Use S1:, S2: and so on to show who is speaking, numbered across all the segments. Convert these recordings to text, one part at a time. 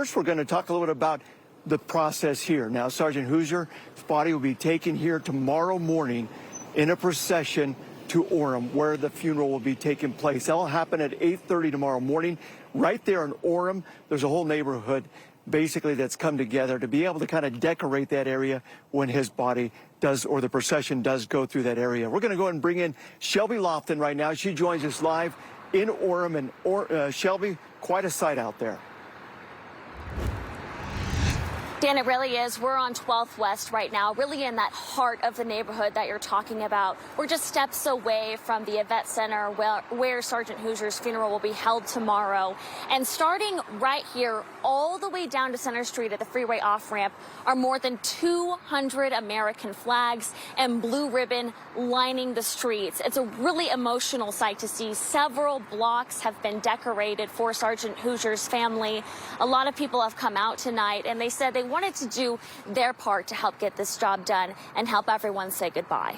S1: first, we're going to talk a little bit about the process here. Now, Sergeant Hoosier's body will be taken here tomorrow morning in a procession to Orem, where the funeral will be taking place. That'll happen at 8:30 tomorrow morning. Right there in Orem, there's a whole neighborhood basically that's come together to be able to kind of decorate that area when his body does, or the procession does go through that area. We're going to go ahead and bring in Shelby Lofton right now. She joins us live in Orem. And Shelby, quite a sight out there.
S2: Dan, it really is. We're on 12th West right now, really in that heart of the neighborhood that you're talking about. We're just steps away from the Event Center where Sergeant Hoosier's funeral will be held tomorrow. And starting right here, all the way down to Center Street at the freeway off-ramp, are more than 200 American flags and blue ribbon lining the streets. It's a really emotional sight to see. Several blocks have been decorated for Sergeant Hoosier's family. A lot of people have come out tonight, and they said they wanted to do their part to help get this job done and help everyone say goodbye.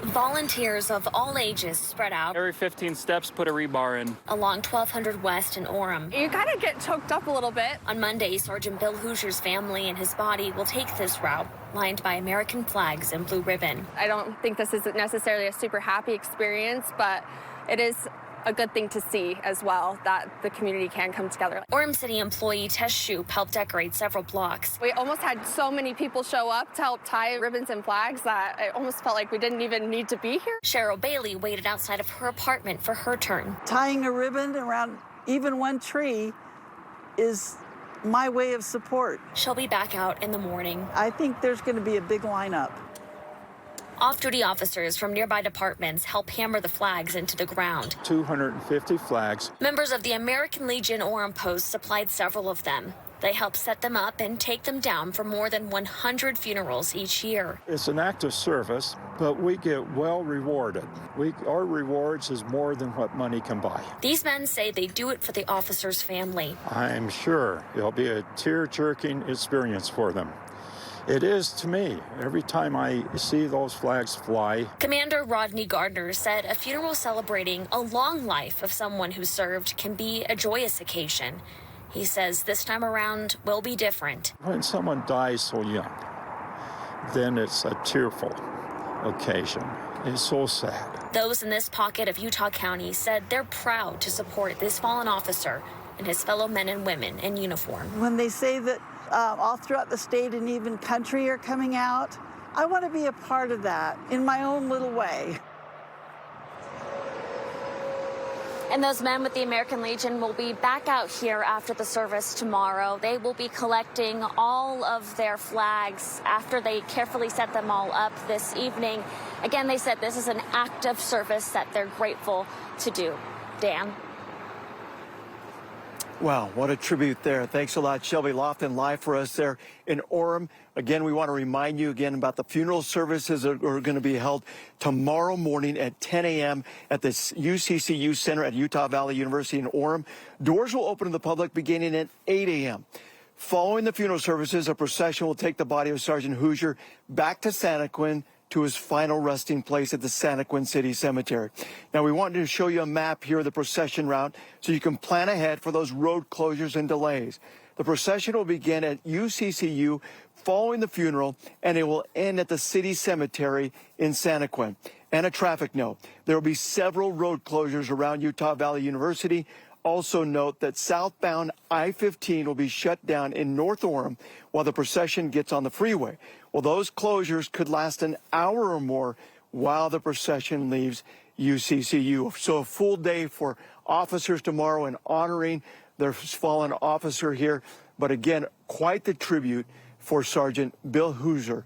S2: Volunteers of all ages spread out.
S3: Every 15 steps, put a rebar in.
S2: Along 1200 West in Orem.
S4: You gotta get choked up a little bit.
S2: On Monday, Sergeant Bill Hoosier's family and his body will take this route, lined by American flags and blue ribbon.
S4: I don't think this is necessarily a super happy experience, but it is a good thing to see as well, that the community can come together.
S2: Orem City employee Tess Shoup helped decorate several blocks.
S4: We almost had so many people show up to help tie ribbons and flags that it almost felt like we didn't even need to be here.
S2: Cheryl Bailey waited outside of her apartment for her turn.
S5: Tying a ribbon around even one tree is my way of support.
S2: She'll be back out in the morning.
S5: I think there's going to be a big lineup.
S2: Off-duty officers from nearby departments help hammer the flags into the ground.
S6: 250 flags.
S2: Members of the American Legion Orem Post supplied several of them. They help set them up and take them down for more than 100 funerals each year.
S6: It's an act of service, but we get well rewarded. Our rewards is more than what money can buy.
S2: These men say they do it for the officer's family.
S6: I'm sure it'll be a tear-jerking experience for them. It is to me, every time I see those flags fly.
S2: Commander Rodney Gardner said a funeral celebrating a long life of someone who served can be a joyous occasion. He says this time around will be different.
S6: When someone dies so young, then it's a tearful occasion. It's so sad.
S2: Those in this pocket of Utah County said they're proud to support this fallen officer and his fellow men and women in uniform.
S5: When they say that all throughout the state and even country are coming out, I want to be a part of that in my own little way.
S2: And those men with the American Legion will be back out here after the service tomorrow. They will be collecting all of their flags after they carefully set them all up this evening. Again, they said this is an act of service that they're grateful to do. Dan?
S1: Wow, what a tribute there. Thanks a lot, Shelby Lofton, live for us there in Orem. Again, we want to remind you again about the funeral services that are going to be held tomorrow morning at 10 a.m. at the UCCU Center at Utah Valley University in Orem. Doors will open to the public beginning at 8 a.m. Following the funeral services, a procession will take the body of Sergeant Hoosier back to Santaquin to his final resting place at the Santaquin City Cemetery. Now, we wanted to show you a map here of the procession route so you can plan ahead for those road closures and delays. The procession will begin at UCCU following the funeral, and it will end at the city cemetery in Santaquin. And a traffic note, there will be several road closures around Utah Valley University. Also note that southbound I-15 will be shut down in North Orem while the procession gets on the freeway. Well, those closures could last an hour or more while the procession leaves UCCU. So a full day for officers tomorrow in honoring their fallen officer here. But again, quite the tribute for Sergeant Bill Hoosier.